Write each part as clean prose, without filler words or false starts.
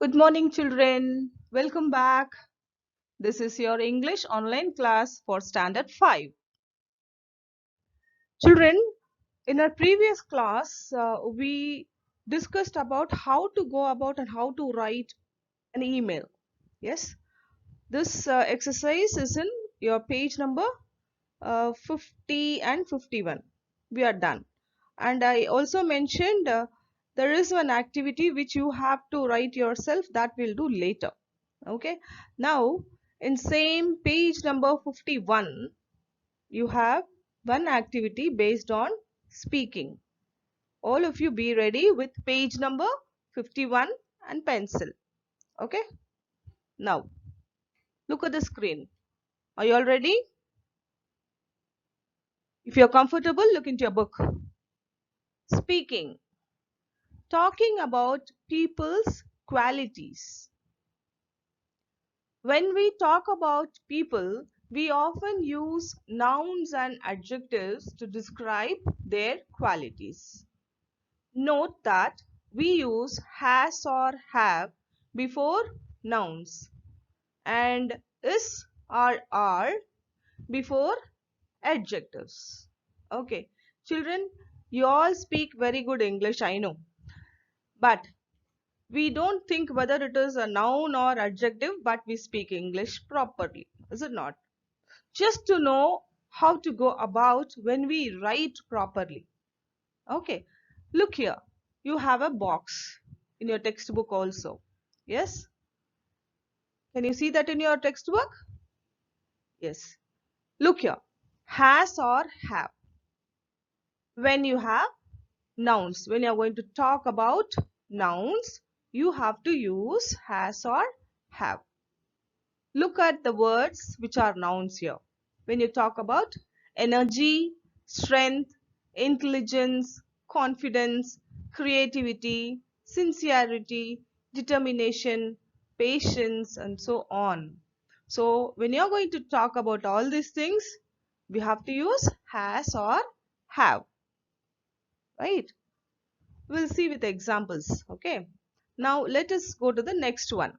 Good morning, children. Welcome back. This is your English online class for Standard 5. Children, in our previous class, we discussed about how to go about and how to write an email. Yes, this exercise is in your page number 50 and 51. We are done. And I also mentioned there is one activity which you have to write yourself that we'll do later. Okay, now in same page number 51 you have one activity based on speaking. All of you be ready with page number 51 and pencil. Okay, now look at the screen. Are you all ready? If you're comfortable, look into your book. Speaking, talking about people's qualities. When we talk about people, we often use nouns and adjectives to describe their qualities. Note that we use has or have before nouns and is or are before adjectives. Okay, children, you all speak very good English, I know, but we don't think whether it is a noun or adjective, but we speak English properly, is it not? Just to know how to go about when we write properly. Okay, look here. You have a box in your textbook also. Yes? Can you see that in your textbook? Yes. Look here. Has or have. When you have nouns, when you are going to talk about nouns, you have to use has or have. Look at the words which are nouns here. When you talk about energy, strength, intelligence, confidence, creativity, sincerity, determination, patience, and so on. So when you're going to talk about all these things, we have to use has or have, right? We'll see with examples, okay? Now let us go to the next one.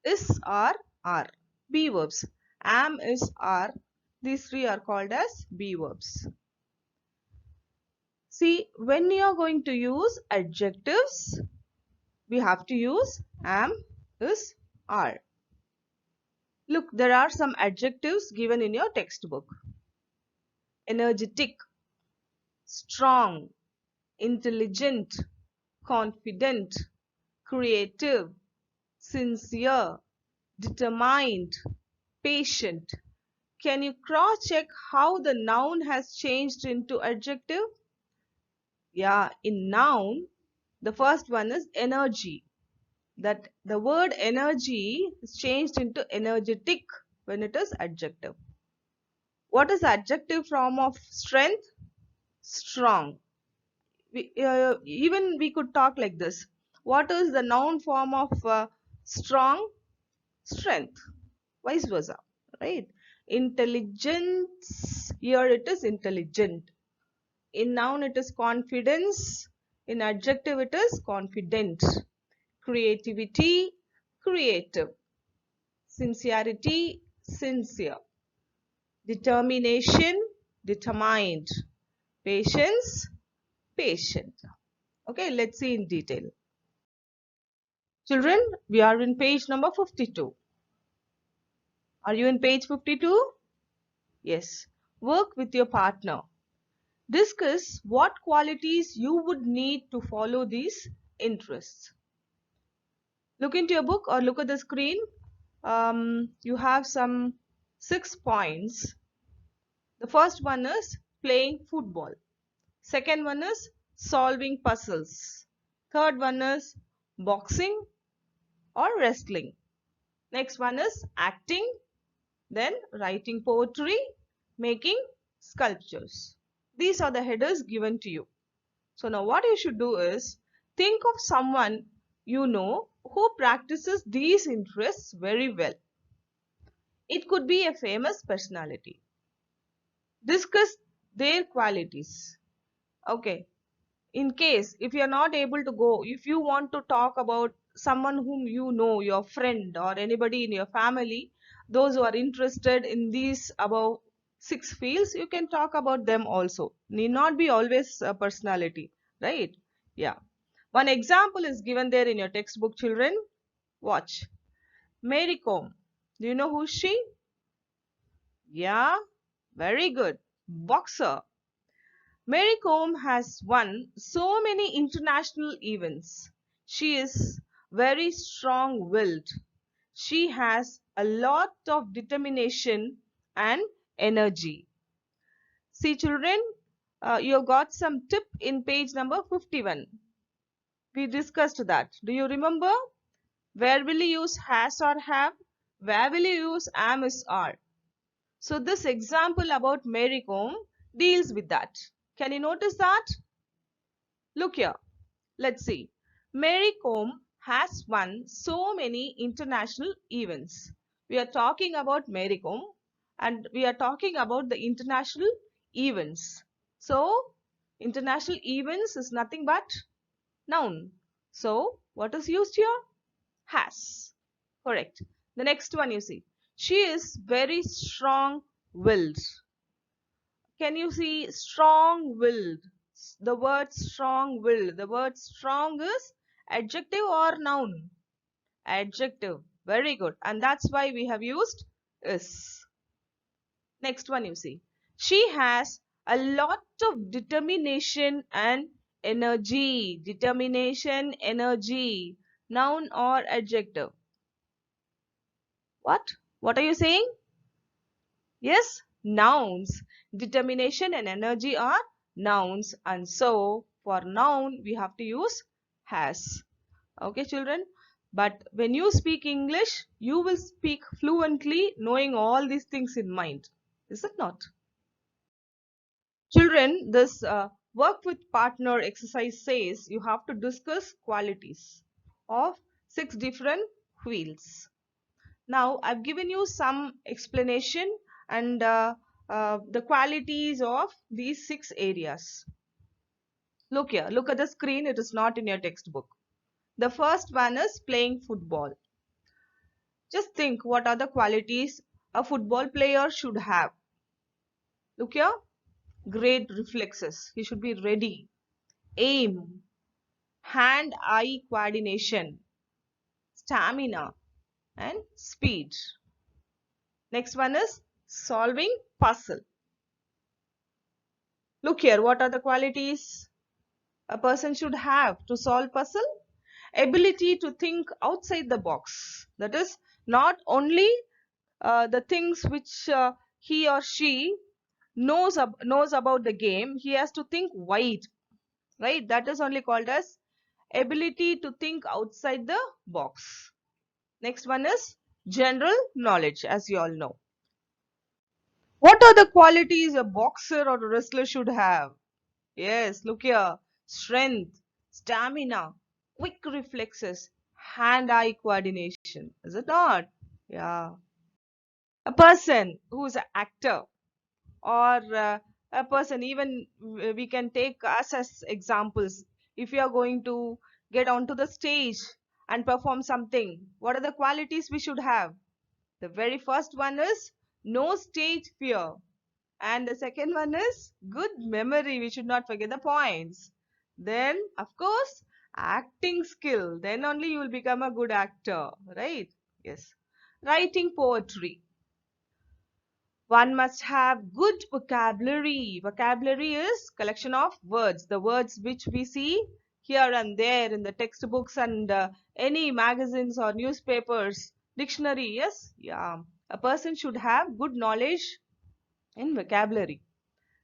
Is or are. Be verbs. Am, is, are. These three are called as be verbs. See, when you are going to use adjectives, we have to use am, is, are. Look, there are some adjectives given in your textbook. Energetic, strong, intelligent, confident, creative, sincere, determined, patient. Can you cross-check how the noun has changed into adjective? Yeah, in noun, the first one is energy. That the word energy is changed into energetic when it is adjective. What is adjective form of strength? Strong. Even we could talk like this. What is the noun form of strong? Strength. Vice versa, right? Intelligence, here it is intelligent. In noun it is confidence. In adjective it is confident. Creativity, creative. Sincerity, sincere. Determination, determined. Patience, patient. Okay, let's see in detail. Children, we are in page number 52. Are you in page 52? Yes. Work with your partner. Discuss what qualities you would need to follow these interests. Look into your book or look at the screen. You have some 6 points. The first one is playing football. Second one is solving puzzles. Third one is boxing or wrestling. Next one is acting. Then writing poetry, making sculptures. These are the headers given to you. So now what you should do is think of someone you know who practices these interests very well. It could be a famous personality. Discuss their qualities. Okay. in case if you are not able to go, if you want to talk about someone whom you know, your friend or anybody in your family, those who are interested in these above 6 fields, you can talk about them also. Need not be always a personality, right? Yeah. One example is given there in your textbook, children. Watch. Mary Kom. Do you know who is she? Yeah, very good. Boxer. Mary Kom has won so many international events. She is very strong-willed. She has a lot of determination and energy. See children, you got some tip in page number 51. We discussed that. Do you remember? Where will you use has or have? Where will you use am, is, are? So this example about Mary Kom deals with that. Can you notice that? Look here. Let's see. Mary Kom has won so many international events. We are talking about Mary Kom and we are talking about the international events. So, international events is nothing but noun. So, what is used here? Has. Correct. The next one you see. She is very strong-willed. Can you see strong-willed? The word strong-willed. The word strong is adjective or noun? Adjective. Very good. And that's why we have used is. Next one you see. She has a lot of determination and energy. Determination, energy. Noun or adjective? What? What are you saying? Yes, nouns. Determination and energy are nouns, and so for noun we have to use has. Okay, children? But when you speak English, you will speak fluently knowing all these things in mind. Is it not? Children, this work with partner exercise says you have to discuss qualities of 6 different fields. Now, I've given you some explanation and the qualities of these 6 areas. Look here, look at the screen, it is not in your textbook. The first one is playing football. Just think what are the qualities a football player should have. Look here, great reflexes, he should be ready, aim, hand-eye coordination, stamina, and speed. Next one is solving puzzle. Look here, what are the qualities a person should have to solve puzzle? Ability to think outside the box. That is not only the things which he or she knows about the game. He has to think wide, right? That is only called as ability to think outside the box. Next one is general knowledge, as you all know. What are the qualities a boxer or a wrestler should have? Yes, look here. Strength, stamina, quick reflexes, hand-eye coordination. Is it not? Yeah. A person who is an actor or a person, even we can take us as examples. If you are going to get onto the stage and perform something, what are the qualities we should have? The very first one is no stage fear. And the second one is good memory. We should not forget the points. Then, of course, acting skill. Then only you will become a good actor, right? Yes. Writing poetry. One must have good vocabulary. Vocabulary is collection of words. The words which we see here and there in the textbooks and any magazines or newspapers. Dictionary, yes? Yeah. A person should have good knowledge in vocabulary.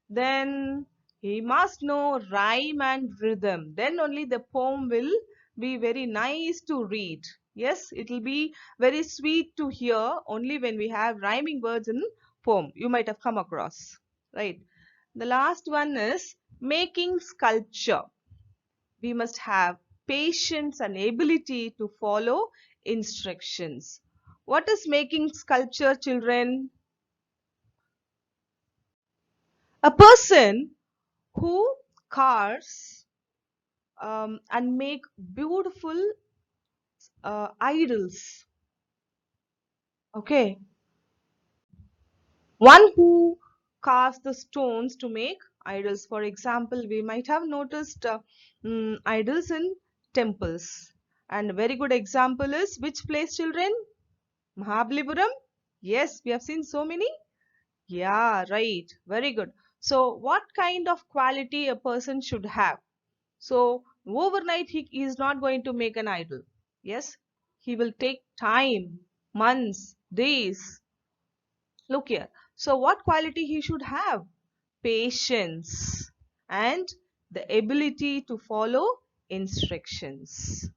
Then he must know rhyme and rhythm. Then only the poem will be very nice to read. Yes, it will be very sweet to hear only when we have rhyming words in poem. You might have come across, right? The last one is making sculpture. We must have patience and ability to follow instructions. What is making sculpture, children? A person who carves and make beautiful idols. Okay, one who carves the stones to make idols. For example, we might have noticed idols in temples. And a very good example is which place, children? Mahabalipuram? Yes, we have seen so many. Yeah, right. Very good. So, what kind of quality a person should have? So, overnight he is not going to make an idol. Yes, he will take time, months, days. Look here. So, what quality he should have? Patience and the ability to follow instructions.